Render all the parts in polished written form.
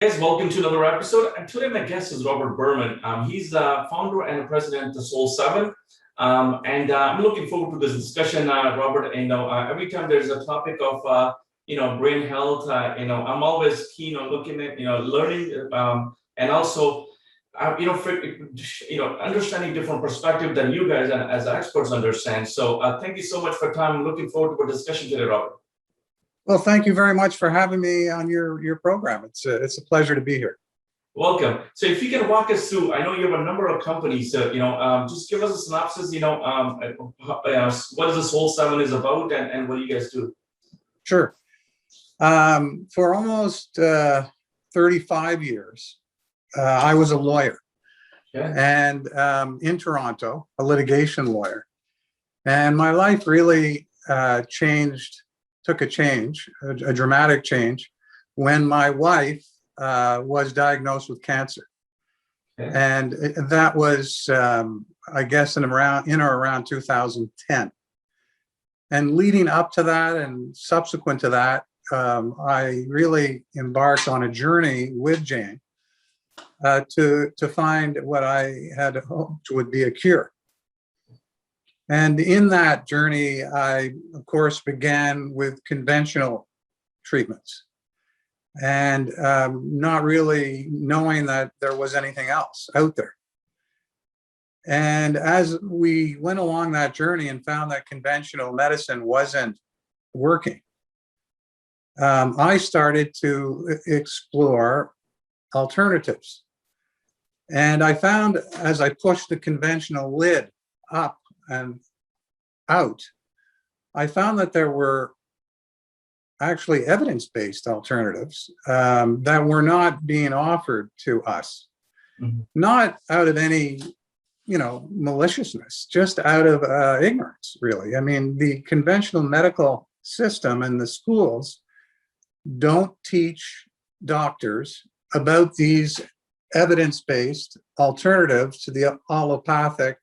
Guys, welcome to another episode. And today my guest is Robert Berman. He's the founder and president of Soul7. I'm looking forward to this discussion, Robert. Every time there's a topic of brain health, I'm always keen on looking at learning and also understanding different perspective than you guys and as experts understand. So thank you so much for your time. I'm looking forward to our discussion today, Robert. Well, thank you very much for having me on your program. It's a pleasure to be here. Welcome. So if you can walk us through, I know you have a number of companies, just give us a synopsis, what is the Soul7 is about and what do you guys do? Sure. For almost 35 years, I was a lawyer and in Toronto, a litigation lawyer. And my life really took a dramatic change when my wife was diagnosed with cancer. And that was, I guess, in or around 2010. And leading up to that and subsequent to that, I really embarked on a journey with Jane to find what I had hoped would be a cure. And in that journey, I, of course, began with conventional treatments and not really knowing that there was anything else out there. And as we went along that journey and found that conventional medicine wasn't working, I started to explore alternatives. And I found as I pushed the conventional lid up and out, I found that there were actually evidence-based alternatives that were not being offered to us, not out of any, maliciousness, just out of ignorance, really. I mean, the conventional medical system and the schools don't teach doctors about these evidence-based alternatives to the allopathic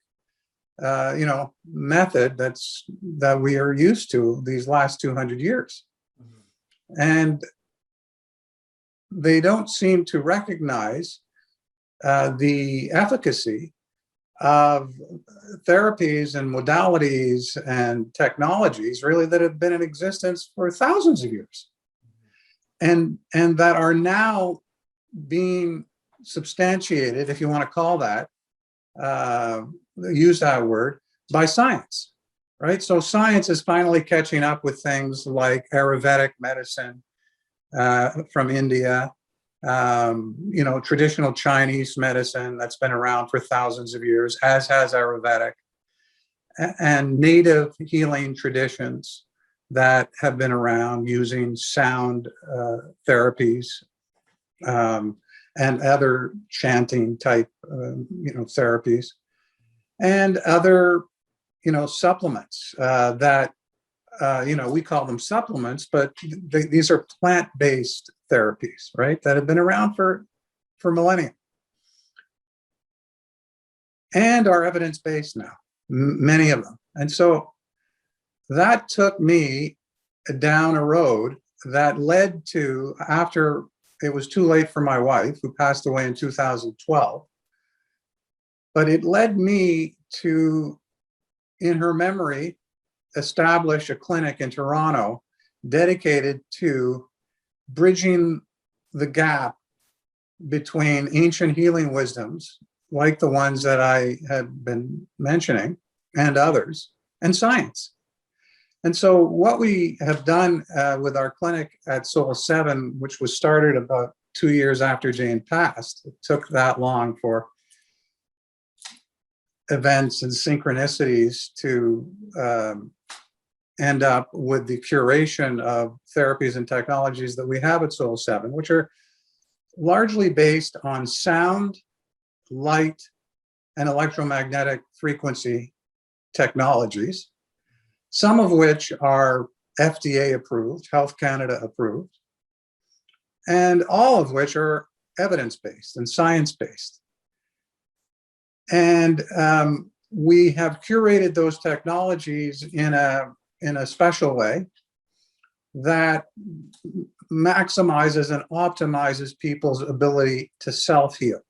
method that we are used to these last 200 years. And they don't seem to recognize the efficacy of therapies and modalities and technologies really that have been in existence for thousands of years and that are now being substantiated, if you want to call that, use that word, by science, right? So science is finally catching up with things like Ayurvedic medicine from India, traditional Chinese medicine that's been around for thousands of years, as has Ayurvedic, and native healing traditions that have been around using sound therapies and other chanting type, therapies, and other, supplements that, we call them supplements, but these are plant-based therapies, right? That have been around for millennia and are evidence-based now, many of them. And so that took me down a road that led to, after it was too late for my wife, who passed away in 2012, but it led me to, in her memory, establish a clinic in Toronto dedicated to bridging the gap between ancient healing wisdoms, like the ones that I had been mentioning, and others, and science. And so what we have done with our clinic at Soul7, which was started about 2 years after Jane passed, it took that long for events and synchronicities to end up with the curation of therapies and technologies that we have at Soul7, which are largely based on sound, light, and electromagnetic frequency technologies, some of which are FDA approved, Health Canada approved, and all of which are evidence-based and science-based. And we have curated those technologies in a special way that maximizes and optimizes people's ability to self-heal.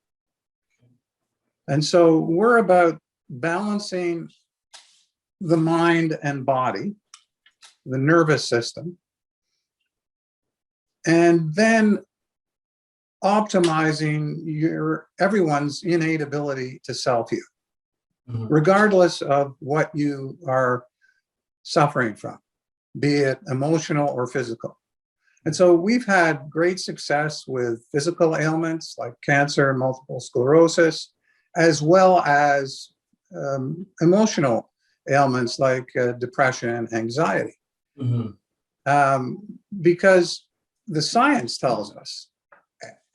And so we're about balancing the mind and body, the nervous system, and then optimizing everyone's innate ability to self-heal, regardless of what you are suffering from, be it emotional or physical. And so we've had great success with physical ailments like cancer and multiple sclerosis, as well as emotional ailments like depression and anxiety. Because the science tells us,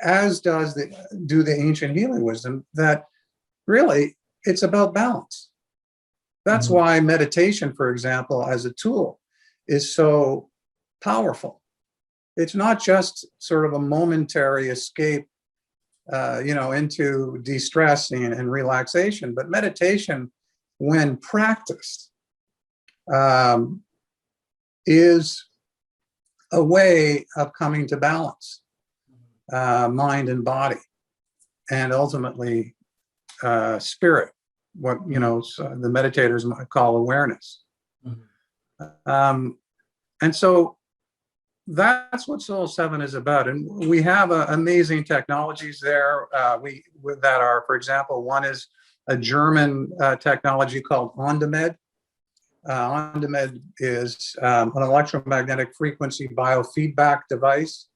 as do the ancient healing wisdom, that really it's about balance. That's why meditation, for example, as a tool is so powerful. It's not just sort of a momentary escape, into de-stressing and relaxation, but meditation, when practiced, is a way of coming to balance, mind and body, and ultimately spirit, what the meditators might call awareness. And so that's what Soul7 is about. And we have amazing technologies there that are, for example, one is a German technology called OnDemand. OnDemand is an electromagnetic frequency biofeedback device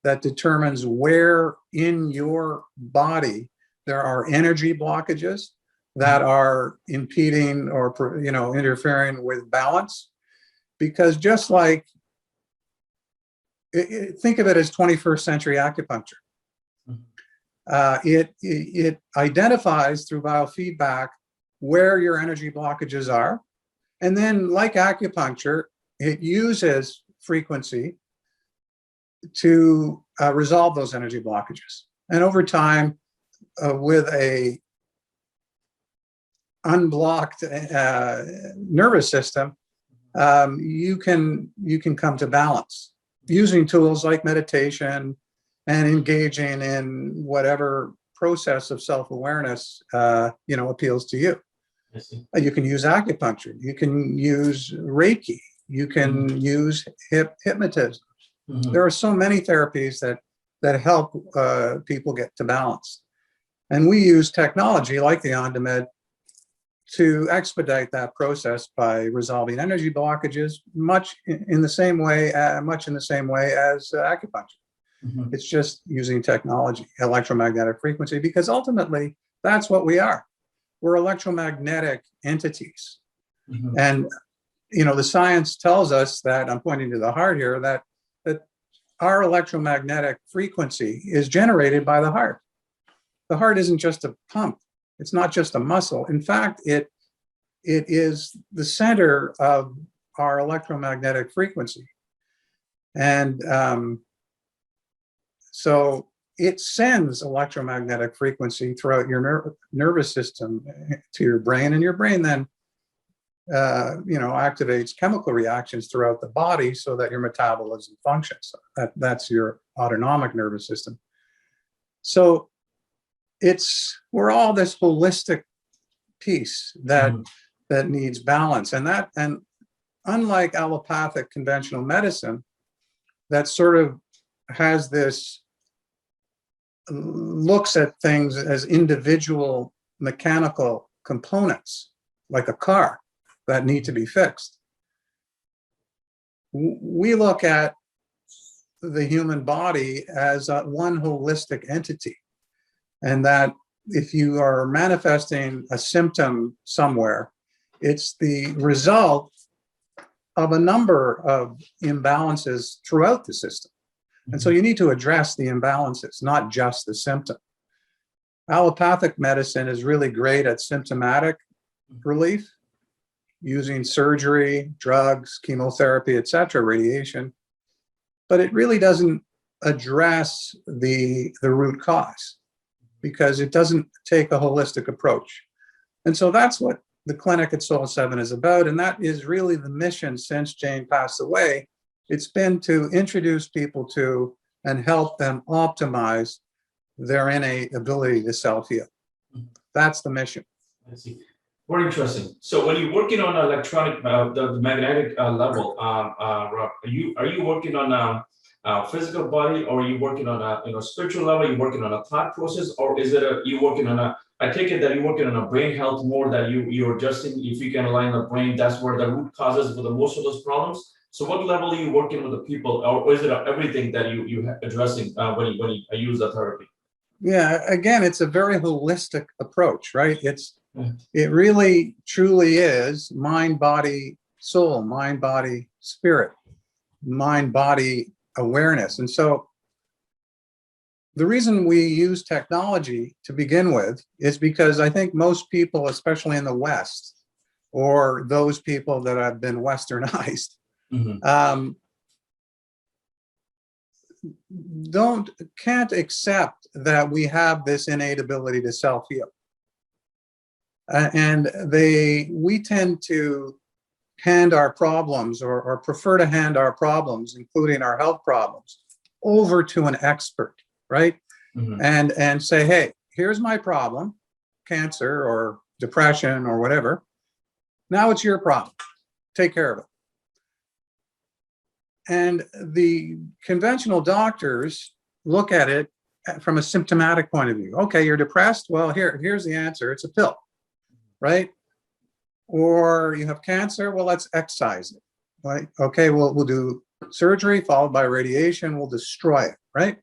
that determines where in your body there are energy blockages that are impeding or interfering with balance. Because just like, think of it as 21st century acupuncture. It identifies through biofeedback where your energy blockages are. And then, like acupuncture, it uses frequency to resolve those energy blockages. And over time, with a unblocked nervous system, you can come to balance using tools like meditation and engaging in whatever process of self-awareness appeals to you. You can use acupuncture, you can use Reiki, you can use hypnotism. There are so many therapies that help people get to balance. And we use technology like the OnDemand to expedite that process by resolving energy blockages, much in the same way as acupuncture. It's just using technology, electromagnetic frequency, because ultimately that's what we are. We're electromagnetic entities. And the science tells us that, I'm pointing to the heart here, that our electromagnetic frequency is generated by the heart. The heart isn't just a pump. It's not just a muscle. In fact, it is the center of our electromagnetic frequency. And so it sends electromagnetic frequency throughout your nervous system to your brain, and your brain then activates chemical reactions throughout the body so that your metabolism functions. That's your autonomic nervous system. So we're all this holistic piece that needs balance, and unlike allopathic conventional medicine that sort of has this, looks at things as individual mechanical components like a car that need to be fixed, we look at the human body as one holistic entity. And that if you are manifesting a symptom somewhere, it's the result of a number of imbalances throughout the system. And so you need to address the imbalances, not just the symptom. Allopathic medicine is really great at symptomatic relief, using surgery, drugs, chemotherapy, etc., radiation, but it really doesn't address the root cause, because it doesn't take a holistic approach. And so that's what the clinic at Soul7 is about. And that is really the mission since Jane passed away, It's been to introduce people to and help them optimize their innate ability to self-heal. That's the mission. I see. Very interesting. So when you're working on electronic, the magnetic level, Rob, are you working on a physical body, or are you working on a spiritual level? Are you working on a thought process, or is it you working on a? I take it that you're working on a brain health more, that you're adjusting. If you can align the brain, that's where the root causes for the most of those problems. So what level are you working with the people, or is it everything that you addressing when you use the therapy? Yeah, again, it's a very holistic approach, right? It really truly is mind, body, soul, mind, body, spirit, mind, body awareness. And so the reason we use technology to begin with is because I think most people, especially in the West, or those people that have been westernized, can't accept that we have this innate ability to self-heal. And we tend to hand our problems, or prefer to hand our problems, including our health problems, over to an expert, right? And say, hey, here's my problem, cancer or depression or whatever. Now it's your problem. Take care of it. And the conventional doctors look at it from a symptomatic point of view. Okay, you're depressed. Well, here's the answer. It's a pill, right? Or you have cancer. Well, let's excise it. Right? Okay, we'll do surgery followed by radiation. We'll destroy it, right?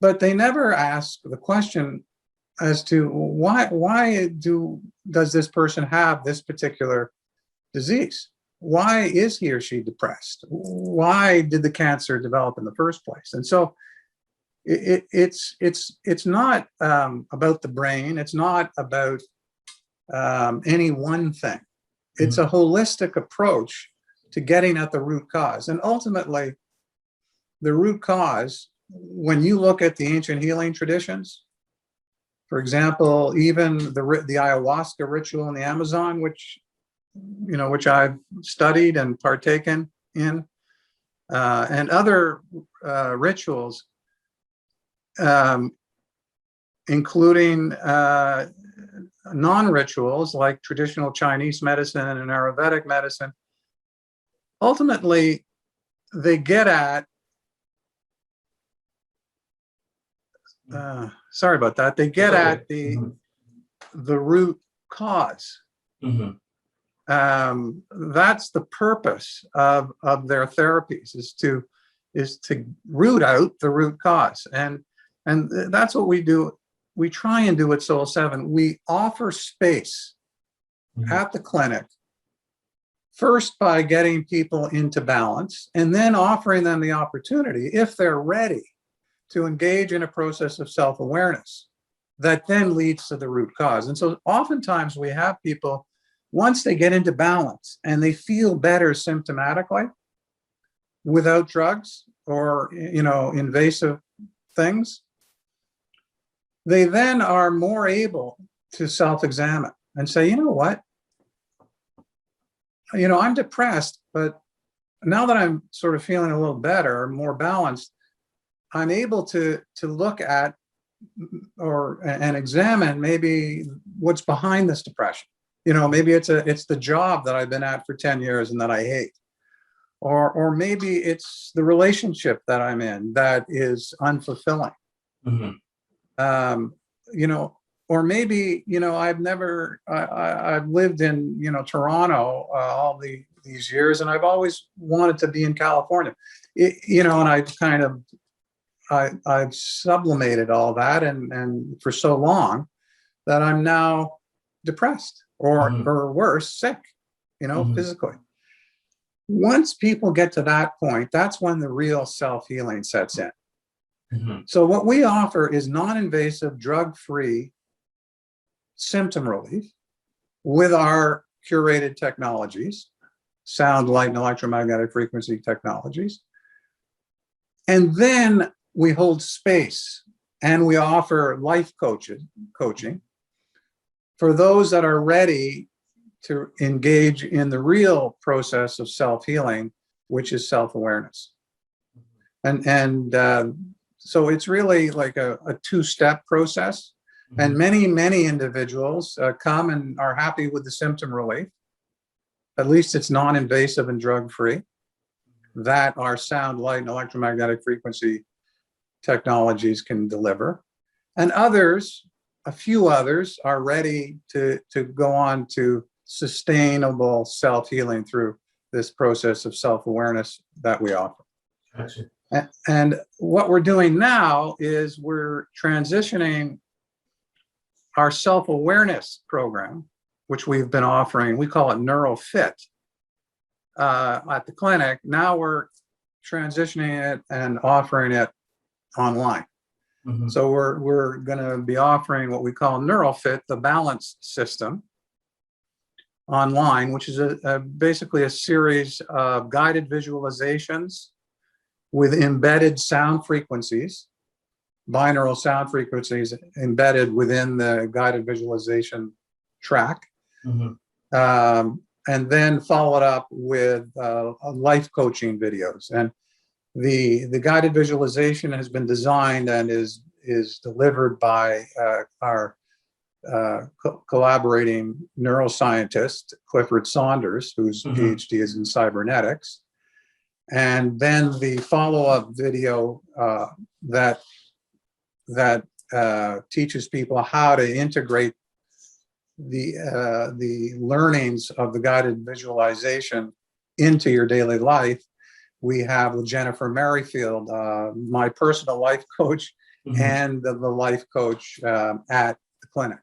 But they never ask the question as to why does this person have this particular disease? Why is he or she depressed? Why did the cancer develop in the first place? And so it's not about the brain. It's not about any one thing. It's a holistic approach to getting at the root cause. And ultimately, the root cause, when you look at the ancient healing traditions, for example, even the ayahuasca ritual in the Amazon, which I've studied and partaken in, and other rituals, including non-rituals like traditional Chinese medicine and Ayurvedic medicine, ultimately they get at, sorry about that, they get at the root cause. That's the purpose of their therapies, is to root out the root cause. And that's what we do. We try and do at Soul7. We offer space at the clinic, first by getting people into balance, and then offering them the opportunity, if they're ready, to engage in a process of self-awareness that then leads to the root cause. And so oftentimes we have people, once they get into balance and they feel better symptomatically without drugs or invasive things, they then are more able to self-examine and say, you know what, I'm depressed, but now that I'm sort of feeling a little better, more balanced, I'm able to look at and examine maybe what's behind this depression. Maybe it's the job that I've been at for 10 years and that I hate. Or maybe it's the relationship that I'm in that is unfulfilling. Or maybe, I've lived in, Toronto all these years, and I've always wanted to be in California, and I've sublimated all that and for so long that I'm now depressed or worse, sick, physically. Once people get to that point, that's when the real self-healing sets in. So what we offer is non-invasive, drug-free symptom relief with our curated technologies, sound, light, and electromagnetic frequency technologies. And then we hold space and we offer life coaching for those that are ready to engage in the real process of self-healing which is self-awareness. So it's really like a two-step process. And many individuals come and are happy with the symptom relief. At least it's non-invasive and drug-free. That our sound, light, and electromagnetic frequency technologies can deliver. And others, a few others, are ready to go on to sustainable self-healing through this process of self-awareness that we offer. Gotcha. And what we're doing now is we're transitioning our self-awareness program, which we've been offering. We call it Neurofit at the clinic. Now we're transitioning it and offering it online. So we're going to be offering what we call Neurofit, the balance system, online, which is basically a series of guided visualizations with embedded sound frequencies, binaural sound frequencies embedded within the guided visualization track, and then followed up with life coaching videos. And the guided visualization has been designed and is delivered by our collaborating neuroscientist, Clifford Saunders, whose PhD is in cybernetics. And then the follow-up video that teaches people how to integrate the learnings of the guided visualization into your daily life. We have with Jennifer Merrifield, my personal life coach, and the life coach at the clinic.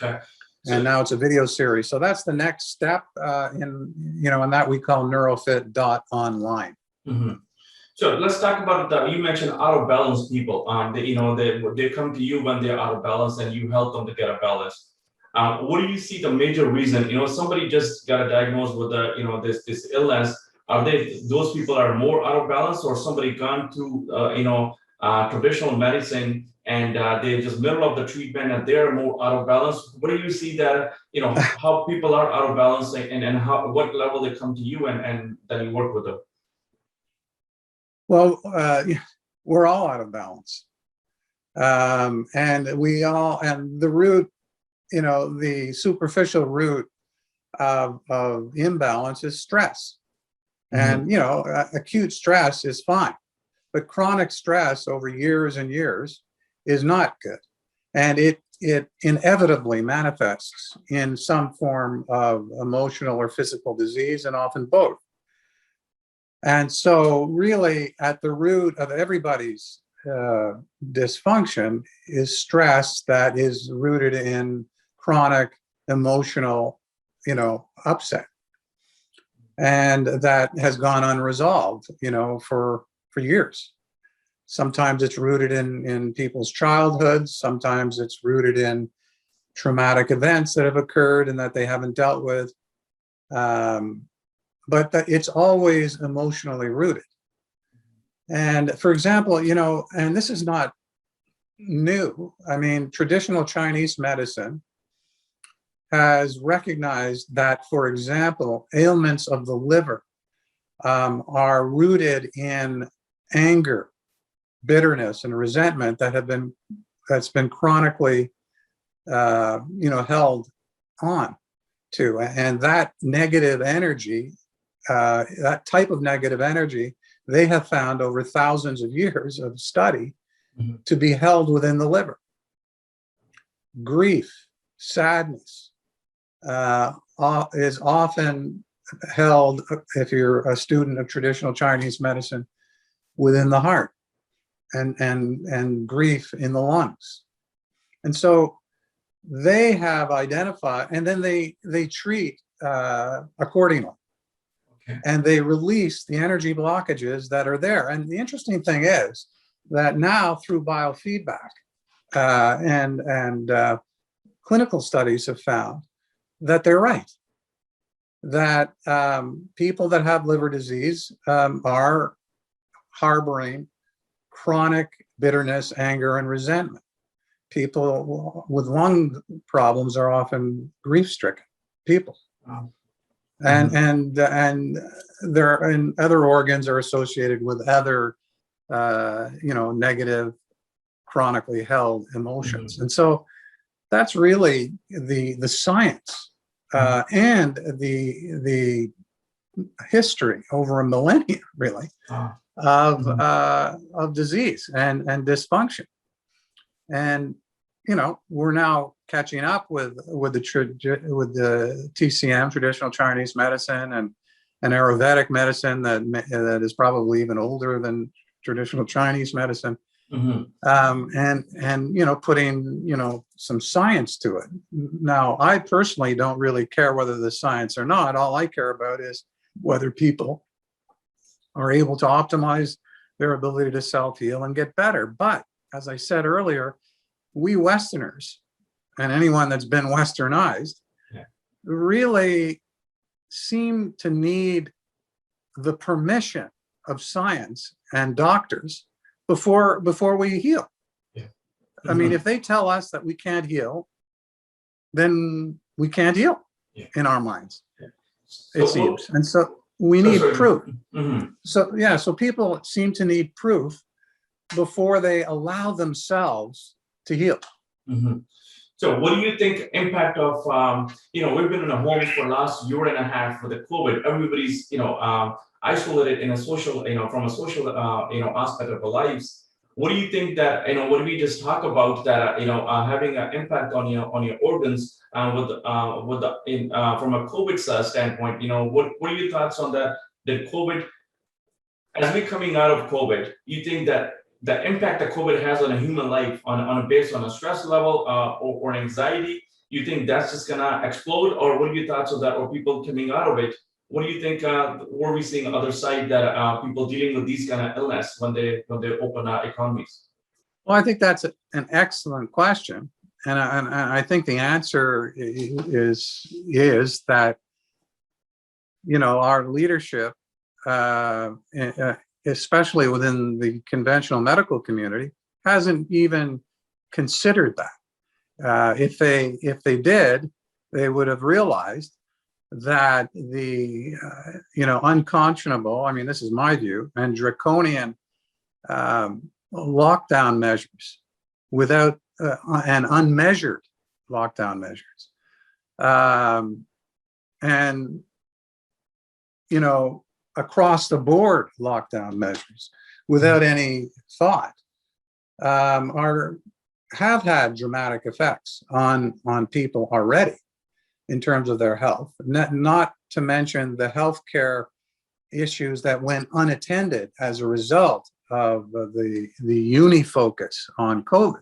Okay. And now it's a video series. So that's the next step in that we call neurofit.online. So let's talk about you mentioned out of balance people. They come to you when they're out of balance, and you help them to get a balance. What do you see the major reason? Somebody just got diagnosed with this illness. Are those people are more out of balance, or somebody gone to traditional medicine and they're just middle of the treatment and they're more out of balance? What do you see that how people are out of balance, and what level they come to you and then you work with them? Well, we're all out of balance. And the root, the superficial root of imbalance is stress. And, acute stress is fine, but chronic stress over years and years is not good. And it inevitably manifests in some form of emotional or physical disease, and often both. And so really at the root of everybody's dysfunction is stress that is rooted in chronic emotional, upset. And that has gone unresolved, for years. Sometimes it's rooted in people's childhoods. Sometimes it's rooted in traumatic events that have occurred and that they haven't dealt with. But it's always emotionally rooted. And for example, and this is not new. I mean, traditional Chinese medicine has recognized that, for example, ailments of the liver are rooted in anger, bitterness, and resentment that's been chronically, held on to. And that negative energy, that type of negative energy, they have found over thousands of years of study to be held within the liver. Grief, sadness is often held, if you're a student of traditional Chinese medicine, within the heart, and grief in the lungs. And so they have identified, and then they treat accordingly. Okay. And they release the energy blockages that are there. And the interesting thing is that now through biofeedback and clinical studies have found that they're right. That people that have liver disease are harboring chronic bitterness, anger, and resentment. People with lung problems are often grief-stricken people. Wow. and there and other organs are associated with other negative, chronically held emotions. And so that's really the science and the history over a millennium, really, of disease and dysfunction. And we're now catching up with the TCM, traditional Chinese medicine, and Ayurvedic medicine that is probably even older than traditional Chinese medicine. And putting some science to it. Now, I personally don't really care whether there's science or not. All I care about is whether people are able to optimize their ability to self-heal and get better. But as I said earlier, we Westerners, and anyone that's been Westernized, really seem to need the permission of science and doctors before we heal. I mean, if they tell us that we can't heal, then we can't heal in our minds, it seems. And so we need proof. So people seem to need proof before they allow themselves to heal. So what do you think impact of, we've been in a home for the last year and a half with the COVID. Everybody's, isolated in a social, from a social, aspect of our lives. What do you think that, what we just talk about that, having an impact on your organs from a COVID standpoint, what are your thoughts on that COVID, as we're coming out of COVID, you think that the impact that COVID has on a human life based on a stress level or anxiety, you think that's just gonna explode, or what are your thoughts on that, or people coming out of it? What do you think? What are we seeing on the other side that people dealing with these kind of illness when they open economies? Well, I think that's an excellent question, and I think the answer is that our leadership, especially within the conventional medical community, hasn't even considered that. If they did, they would have realized that the unconscionable, I mean, this is my view, and draconian lockdown measures without and unmeasured lockdown measures, and across the board lockdown measures without any thought have had dramatic effects on people already in terms of their health, not to mention the healthcare issues that went unattended as a result of the unifocus on COVID.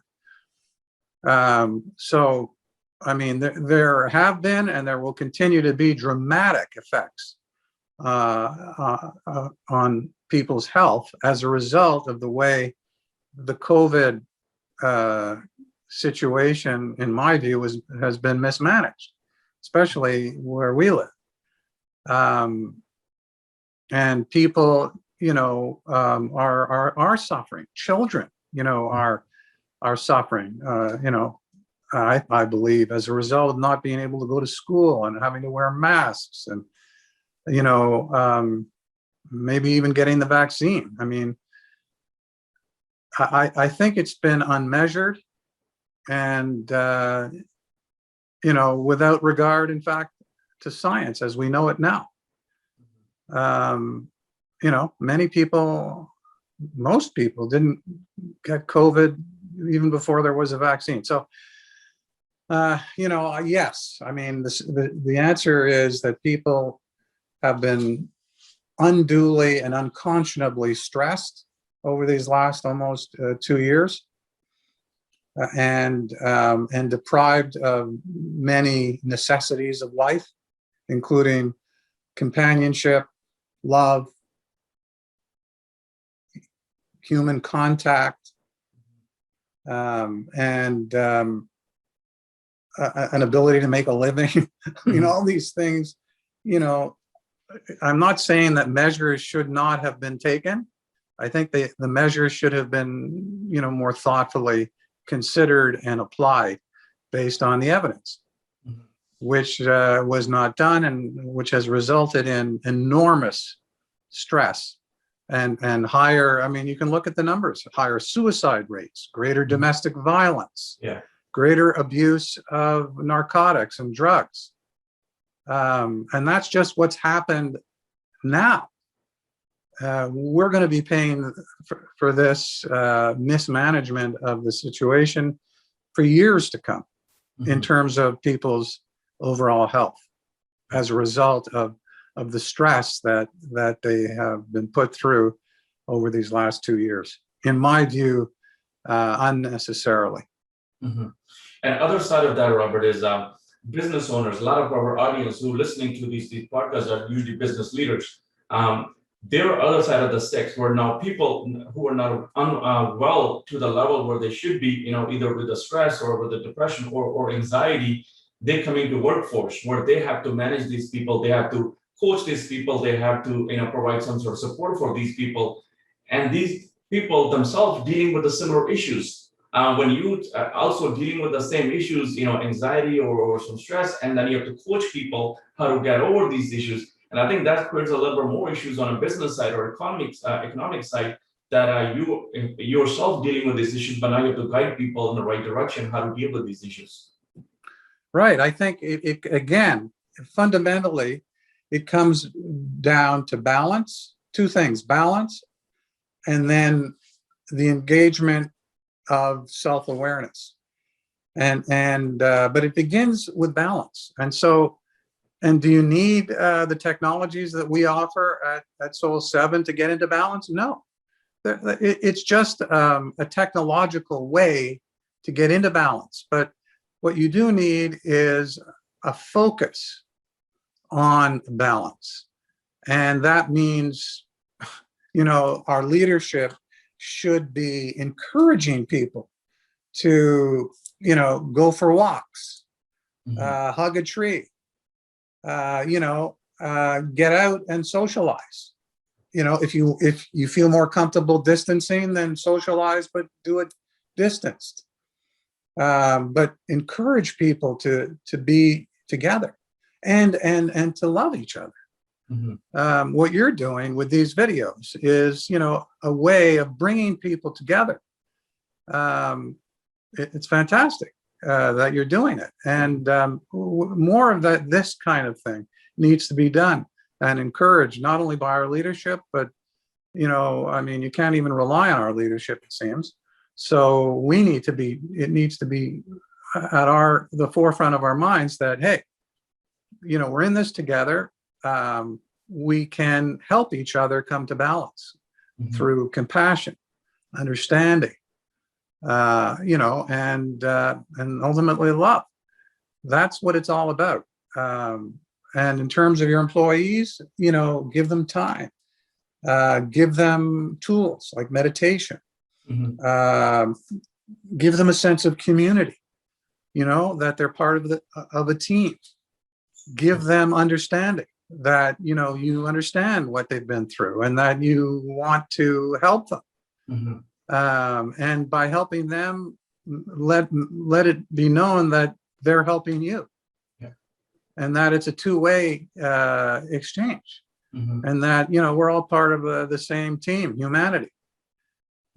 So, I mean, there have been and there will continue to be dramatic effects on people's health as a result of the way the COVID situation, in my view, has been mismanaged, especially where we live. And people, are suffering. Children, are suffering. I believe as a result of not being able to go to school and having to wear masks, and maybe even getting the vaccine. I mean, I think it's been unmeasured and without regard, in fact, to science as we know it now. Many people, most people didn't get COVID even before there was a vaccine. So, yes, I mean, the answer is that people have been unduly and unconscionably stressed over these last almost 2 years. And deprived of many necessities of life, including companionship, love, human contact, and an ability to make a living. All these things, I'm not saying that measures should not have been taken. I think the measures should have been, more thoughtfully considered and applied based on the evidence. which was not done, and which has resulted in enormous stress and higher, I mean, you can look at the numbers, higher suicide rates, greater domestic violence, greater abuse of narcotics and drugs. And that's just what's happened now. We're going to be paying for this mismanagement of the situation for years to come in terms of people's overall health as a result of the stress that they have been put through over these last 2 years, in my view, unnecessarily. And other side of that, Robert, is business owners. A lot of our audience who are listening to these podcasts are usually business leaders. There are other side of the sticks where now people who are not well to the level where they should be, either with the stress or with the depression or anxiety, they come into workforce where they have to manage these people, they have to coach these people, they have to provide some sort of support for these people, and these people themselves dealing with the similar issues. When you also dealing with the same issues, anxiety or some stress, and then you have to coach people how to get over these issues. And I think that creates a little bit more issues on a business side or economic side, that you yourself dealing with these issues, but now you have to guide people in the right direction how to deal with these issues. Right. I think it again, fundamentally, it comes down to balance, two things: balance, and then the engagement of self-awareness. But it begins with balance. And do you need the technologies that we offer at Soul7 to get into balance? No. It's just a technological way to get into balance. But what you do need is a focus on balance. And that means, our leadership should be encouraging people to, go for walks, hug a tree, get out and socialize. If you feel more comfortable distancing, then socialize, but do it distanced. But encourage people to be together and to love each other. What you're doing with these videos is, a way of bringing people together. It's fantastic that you're doing it, and more of this kind of thing needs to be done and encouraged, not only by our leadership, but you can't even rely on our leadership, it seems. So it needs to be at the forefront of our minds that, hey, we're in this together. We can help each other come to balance through compassion, understanding, and ultimately love. That's what it's all about. And in terms of your employees, give them time, give them tools like meditation, give them a sense of community, that they're part of a team. Give them understanding that, you understand what they've been through and that you want to help them. And by helping them, let it be known that they're helping you. And that it's a two-way exchange. And that, we're all part of the same team, humanity.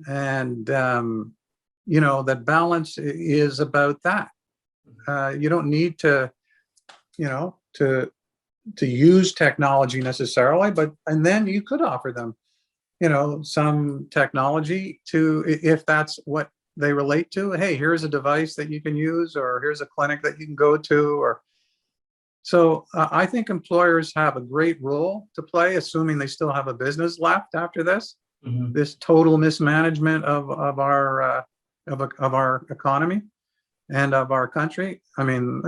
And, that balance is about that. You don't need to use technology necessarily, and then you could offer them, some technology if that's what they relate to. Hey, here's a device that you can use, or here's a clinic that you can go to, So I think employers have a great role to play, assuming they still have a business left after this. This total mismanagement of our economy and of our country. I mean,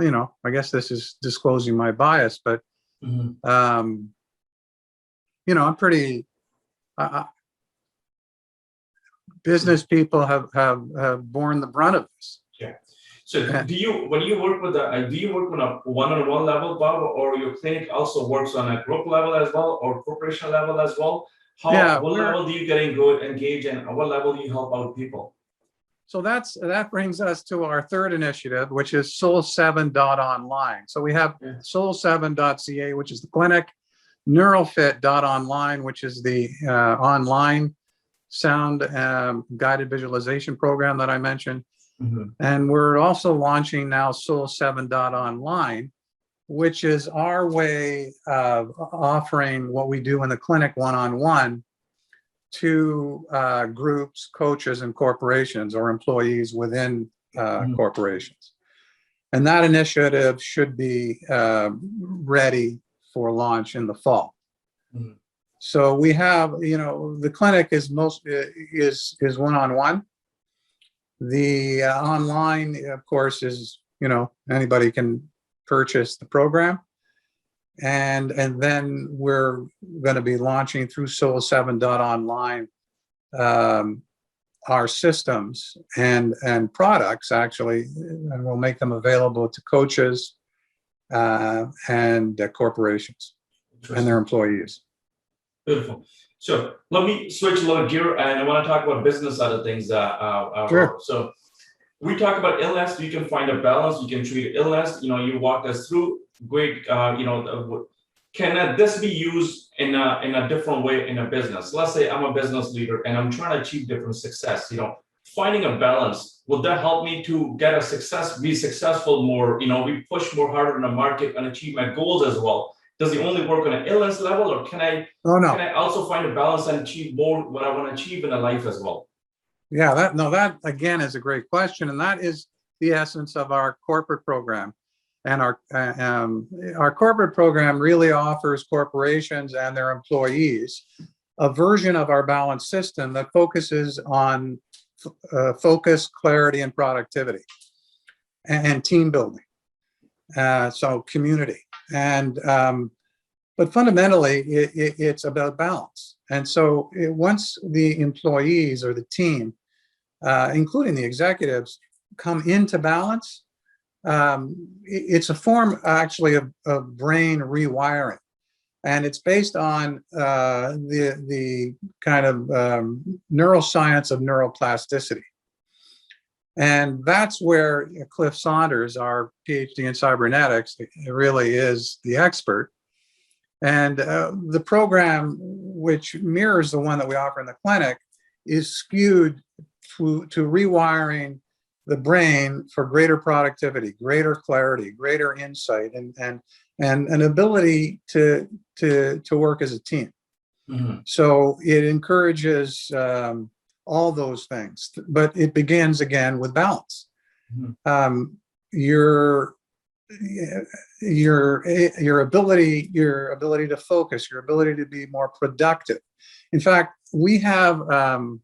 I guess this is disclosing my bias, but I'm pretty. Business people have borne the brunt of this. Yeah. So when you work with do you work on a one-on-one level, Bob, or your clinic also works on a group level as well, or corporation level as well? What level do you get engaged, and at what level do you help out people? that brings us to our third initiative, which is soul7.online. So we have soul7.ca, which is the clinic, neurofit.online, which is the online sound guided visualization program that I mentioned. And we're also launching now soul7.online, which is our way of offering what we do in the clinic one-on-one to groups, coaches, and corporations or employees within corporations. And that initiative should be ready for launch in the fall. So we have, the clinic is one-on-one. The online, of course, is, anybody can purchase the program. And then we're going to be launching through soul7.online our systems and products, actually, and we'll make them available to coaches and corporations and their employees. Beautiful. So let me switch a little gear, and I want to talk about business side of things. Sure. So we talk about illness. You can find a balance. You can treat illness. You walk us through. Great. Can this be used in a different way in a business? Let's say I'm a business leader and I'm trying to achieve different success. Finding a balance, will that help me to get be successful more? We push more harder in the market and achieve my goals as well. Does it only work on an illness level, or can I also find a balance and achieve more what I want to achieve in a life as well? Yeah, that again is a great question, and that is the essence of our corporate program. And our corporate program really offers corporations and their employees a version of our balanced system that focuses on focus, clarity, and productivity, and team building. So community. And but fundamentally, it's about balance. And so once the employees or the team, including the executives, come into balance, it's a form actually of brain rewiring. And it's based on the kind of neuroscience of neuroplasticity. And that's where Cliff Saunders, our PhD in cybernetics, really is the expert. And the program, which mirrors the one that we offer in the clinic, is skewed to rewiring the brain for greater productivity, greater clarity, greater insight, and an ability to work as a team. So it encourages all those things, but it begins again with balance. Your ability to focus, your ability to be more productive. In fact, we have a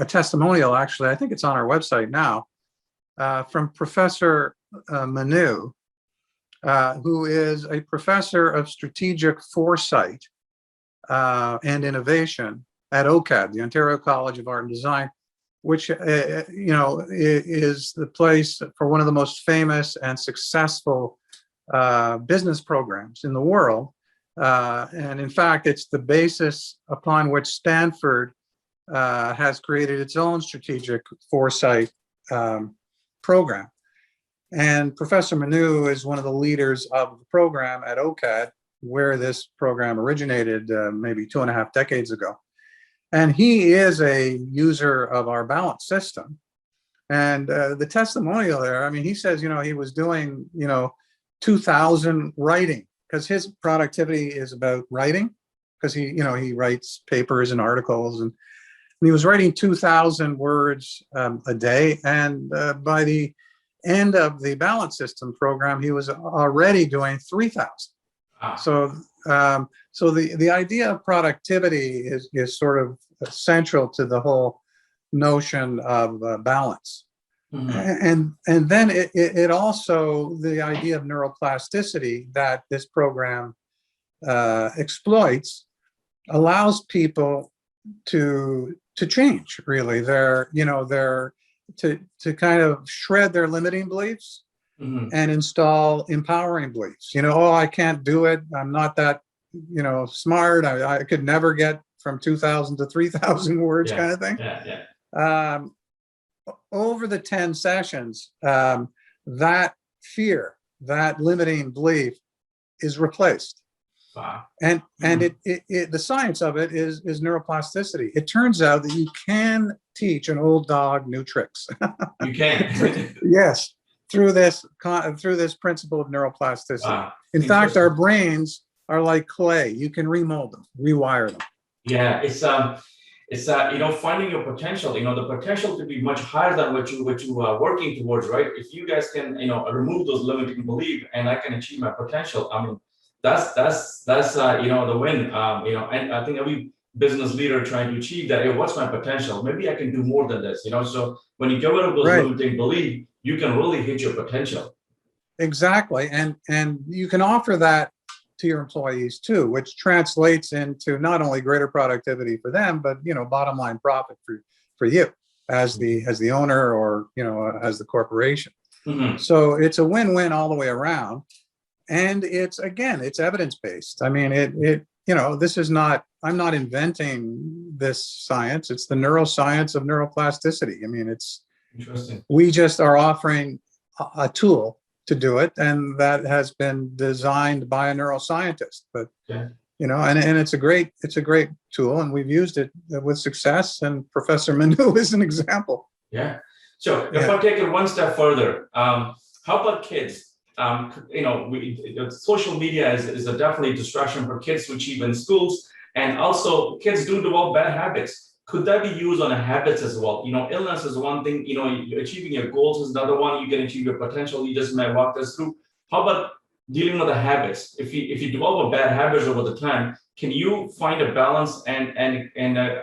testimonial, actually, I think it's on our website now, from Professor Manu, who is a professor of strategic foresight and innovation at OCAD, the Ontario College of Art and Design, which is the place for one of the most famous and successful business programs in the world. And in fact, it's the basis upon which Stanford has created its own strategic foresight program. And Professor Manu is one of the leaders of the program at OCAD, where this program originated maybe 2.5 decades ago. And he is a user of our balance system. And the testimonial there, I mean, he says, he was doing, 2,000 writing, because his productivity is about writing, because he writes papers and articles, and he was writing 2,000 words a day. And by the end of the balance system program, he was already doing 3,000. So the idea of productivity is sort of central to the whole notion of balance. And then it also, the idea of neuroplasticity that this program exploits allows people to change, really. To kind of shred their limiting beliefs and install empowering beliefs. I can't do it. I'm not that, smart. I could never get from 2,000 to 3,000 words, kind of thing. Um, Over the 10 sessions, that fear, that limiting belief is replaced. Wow. And the science of it is neuroplasticity. It turns out that you can teach an old dog new tricks. You can. Yes, through this principle of neuroplasticity. Wow. In fact, our brains are like clay. You can remold them, rewire them. Yeah, it's finding your potential. The potential to be much higher than what you are working towards, right? If you guys can remove those limiting beliefs, and I can achieve my potential, I mean, that's the win. And I think every business leader trying to achieve that, hey, what's my potential? Maybe I can do more than this. So when you get rid of those Right. limiting beliefs, you can really hit your potential. Exactly, and you can offer that to your employees too, which translates into not only greater productivity for them, but bottom line profit for you as the owner, or as the corporation. Mm-hmm. So it's a win-win all the way around, and it's evidence-based. I mean, this is not, I'm not inventing this science. It's the neuroscience of neuroplasticity. I mean, it's interesting. We just are offering a tool to do it, and that has been designed by a neuroscientist. But yeah. And it's a great tool, and we've used it with success. And Professor Manu is an example. Yeah. So if I take it one step further, how about kids? Social media is a definitely distraction for kids to achieve in schools, and also kids do develop bad habits. Could that be used on habits as well? Illness is one thing. Achieving your goals is another one. You can achieve your potential. You just may walk us through. How about dealing with the habits? If you develop bad habits over the time, can you find a balance and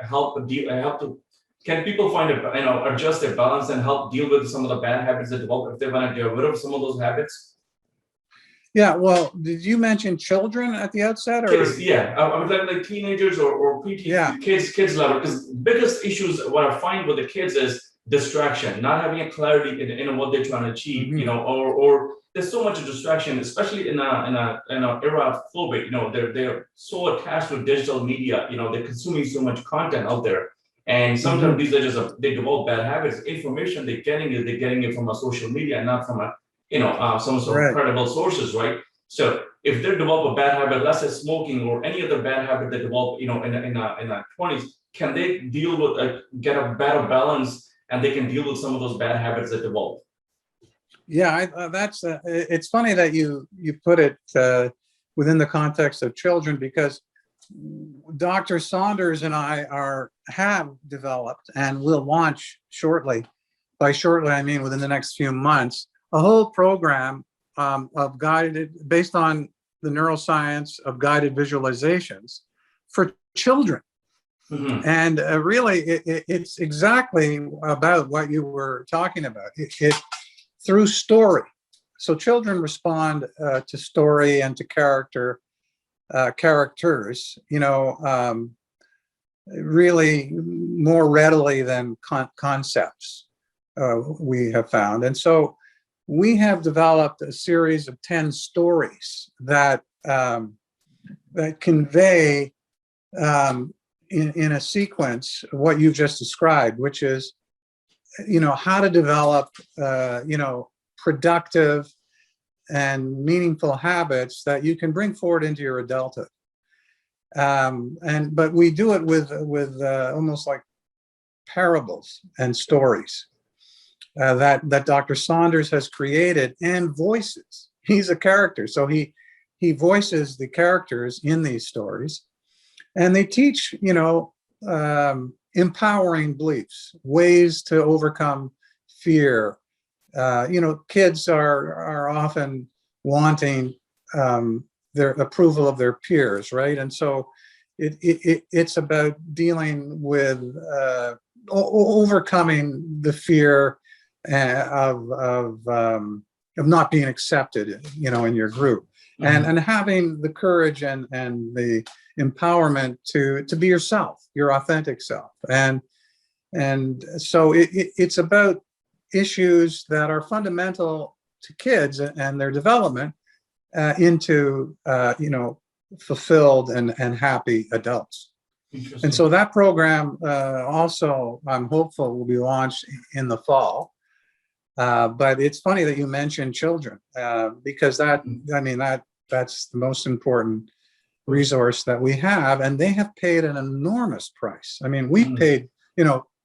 help to? Can people find adjust their balance and help deal with some of the bad habits that develop if they want to get rid of some of those habits? Yeah, well, did you mention children at the outset, or kids? Yeah, I would like teenagers or preteen, yeah, kids level, because the biggest issues what I find with the kids is distraction, not having a clarity in what they're trying to achieve. Mm-hmm. Or there's so much distraction, especially in a era of COVID. They're so attached to digital media. They're consuming so much content out there. And sometimes these are just they develop bad habits. Information they're getting it from a social media, and not from a some sort of credible sources, right? So if they develop a bad habit, let's say smoking or any other bad habit they develop, in their 20s, can they deal with get a better balance, and they can deal with some of those bad habits that develop? Yeah, it's funny that you put it within the context of children, because Dr. Saunders and I have developed and will launch shortly. By shortly, I mean within the next few months, a whole program of based on the neuroscience of guided visualizations for children. Mm-hmm. And really, it's exactly about what you were talking about. It through story. So children respond to story and to characters, really more readily than concepts, we have found. And so we have developed a series of 10 stories that convey in a sequence what you've just described, which is, how to develop, productive and meaningful habits that you can bring forward into your adulthood. But we do it with almost like parables and stories that Dr. Saunders has created and voices. He's a character, so he voices the characters in these stories, and they teach empowering beliefs, ways to overcome fear. Kids are often wanting their approval of their peers, right? And so it's about dealing with overcoming the fear of not being accepted, in your group, and having the courage and the empowerment to be yourself, your authentic self, and so it's about issues that are fundamental to kids and their development into fulfilled and happy adults. Interesting. And so that program also, I'm hopeful, will be launched in the fall. But it's funny that you mentioned children, because that's the most important resource that we have, and they have paid an enormous price. I mean, we've paid,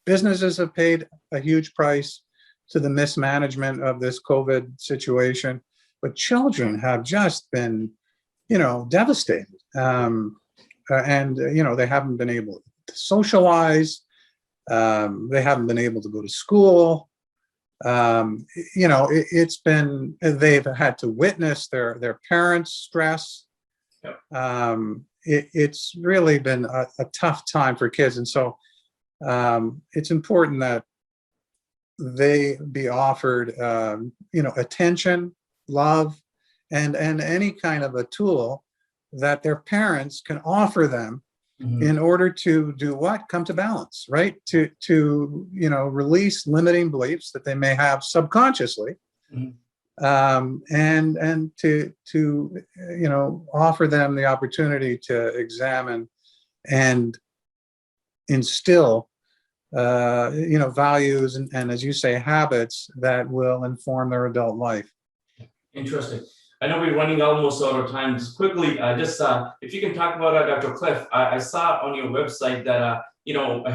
businesses have paid a huge price to the mismanagement of this COVID situation, but children have just been, devastated. They haven't been able to socialize. They haven't been able to go to school. It's been, they've had to witness their parents' stress. Yep. It's really been a tough time for kids. And so it's important that they be offered, attention, love, and any kind of a tool that their parents can offer them in order to do what? Come to balance, right? To release limiting beliefs that they may have subconsciously, and to offer them the opportunity to examine and instill values and, as you say, habits that will inform their adult life. Interesting. I know we're running almost out of time. Just quickly, if you can talk about Dr. Cliff, I saw on your website that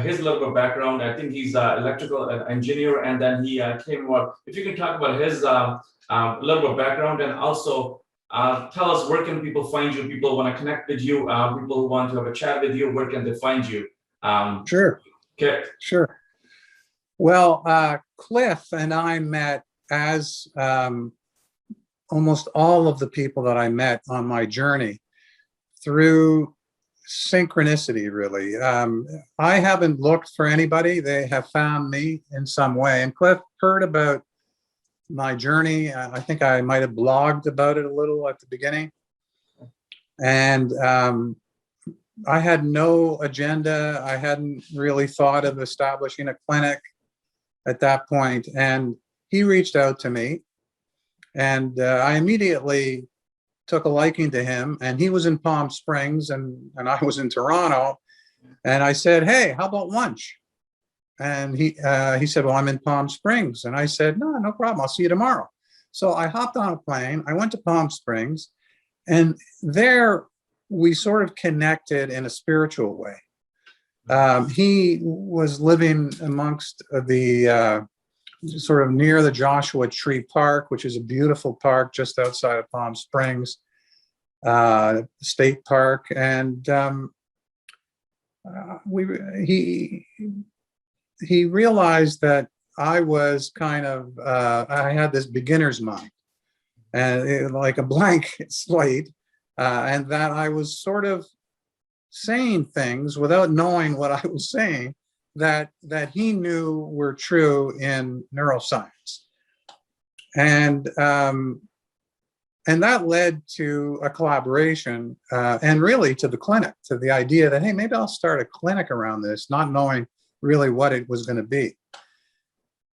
his little bit of background. I think he's an electrical engineer, and then he came up. If you can talk about his little bit of background, and also tell us where can people find you? People want to connect with you. People who want to have a chat with you, where can they find you? Sure. Okay. Sure. Well, Cliff and I met as almost all of the people that I met on my journey through synchronicity, really. I haven't looked for anybody. They have found me in some way. And Cliff heard about my journey. I think I might have blogged about it a little at the beginning. And I had no agenda. I hadn't really thought of establishing a clinic at that point. And he reached out to me, and I immediately took a liking to him. And he was in Palm Springs, and I was in Toronto. And I said, "Hey, how about lunch?" And he said, "Well, I'm in Palm Springs." And I said, No problem. I'll see you tomorrow." So I hopped on a plane. I went to Palm Springs, and there we sort of connected in a spiritual way. He was living amongst the sort of near the Joshua Tree Park, which is a beautiful park just outside of Palm Springs State Park. And he realized that I was kind of, I had this beginner's mind, and like a blank slate, and that I was sort of saying things without knowing what I was saying that he knew were true in neuroscience. And that led to a collaboration, and really to the clinic, to the idea that, hey, maybe I'll start a clinic around this, not knowing really what it was going to be.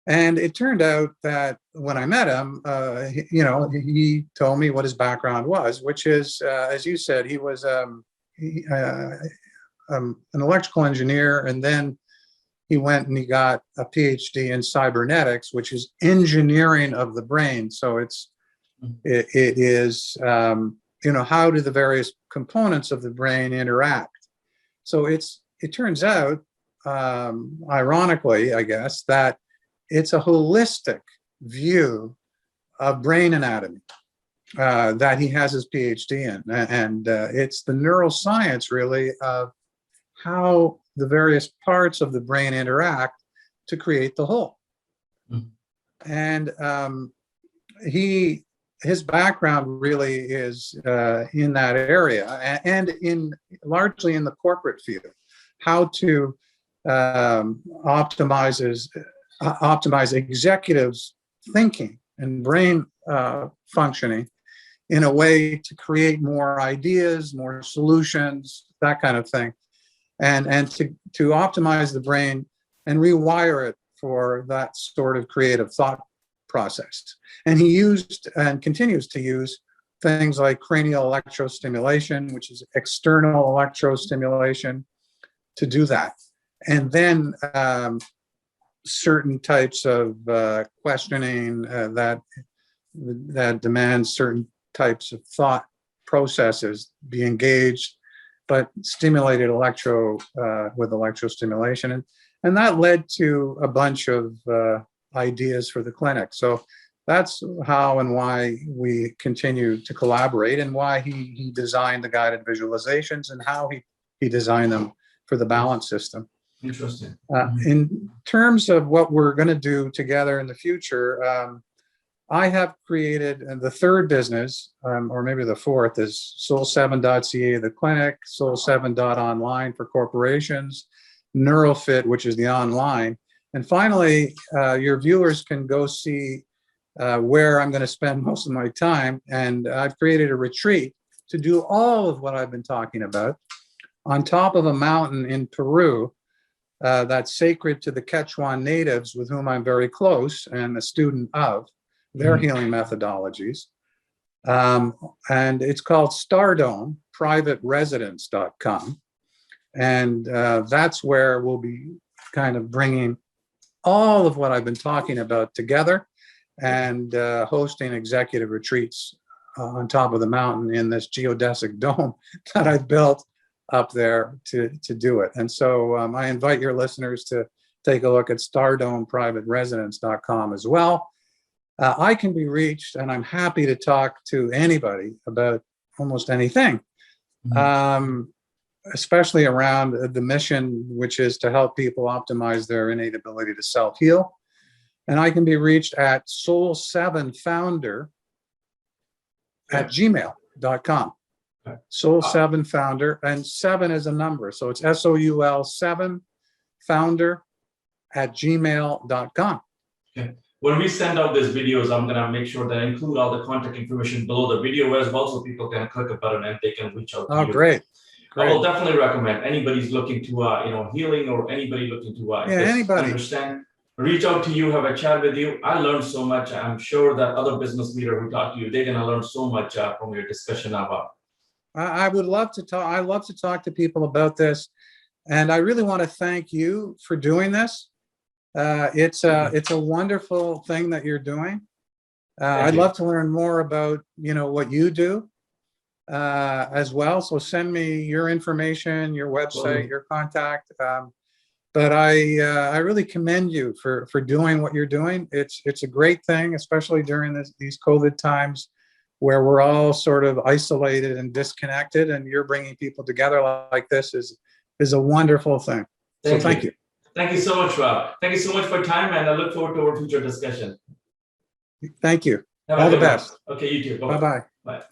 And it turned out that when I met him, he told me what his background was, which is, as you said, he was an electrical engineer, and then he went and he got a PhD in cybernetics, which is engineering of the brain. So it is, how do the various components of the brain interact? So it turns out, ironically, I guess, that it's a holistic view of brain anatomy that he has his PhD in. And it's the neuroscience, really, of how the various parts of the brain interact to create the whole. And his background really is in that area, and largely in the corporate field, how to optimize executives' thinking and brain functioning in a way to create more ideas, more solutions, that kind of thing, and to optimize the brain and rewire it for that sort of creative thought process. And he used and continues to use things like cranial electrostimulation, which is external electrostimulation, do that. And then certain types of questioning that demands certain types of thought processes be engaged, but stimulated with electrostimulation. And that led to a bunch of ideas for the clinic. So that's how and why we continue to collaborate, and why he designed the guided visualizations, and how he designed them for the balance system. Interesting. In terms of what we're going to do together in the future, I have created the third business, or maybe the fourth, is Soul7.ca, the clinic, Soul7.online for corporations, Neurofit, which is the online. And finally, your viewers can go see where I'm going to spend most of my time. And I've created a retreat to do all of what I've been talking about on top of a mountain in Peru that's sacred to the Quechuan natives, with whom I'm very close and a student of their healing methodologies. And it's called Stardome, privateresidence.com. And that's where we'll be kind of bringing all of what I've been talking about together, and hosting executive retreats on top of the mountain in this geodesic dome that I built up there to do it. And so I invite your listeners to take a look at stardomeprivateresidence.com as well. I can be reached, and I'm happy to talk to anybody about almost anything, especially around the mission, which is to help people optimize their innate ability to self-heal. And I can be reached at soul7founder@gmail.com. Soul7founder, and 7 is a number, so it's SOUL7founder@gmail.com. Okay. When we send out these videos, I'm gonna make sure that I include all the contact information below the video as well, so people can click a button and they can reach out to you. Oh, great. I will definitely recommend anybody's looking to healing, or anybody looking to understand, reach out to you, have a chat with you. I learned so much. I'm sure that other business leader who talk to you, they're gonna learn so much from your discussion about. I would love to talk. I love to talk to people about this, and I really want to thank you for doing this. It's a wonderful thing that you're doing. I'd love to learn more about what you do as well. So send me your information, your website, your contact. But I really commend you for doing what you're doing. It's a great thing, especially during these COVID times, where we're all sort of isolated and disconnected, and you're bringing people together like this is a wonderful thing. So thank you. Thank you so much, Rob. Thank you so much for your time, and I look forward to our future discussion. Thank you. All the best. Okay, you too. Bye-bye. Bye.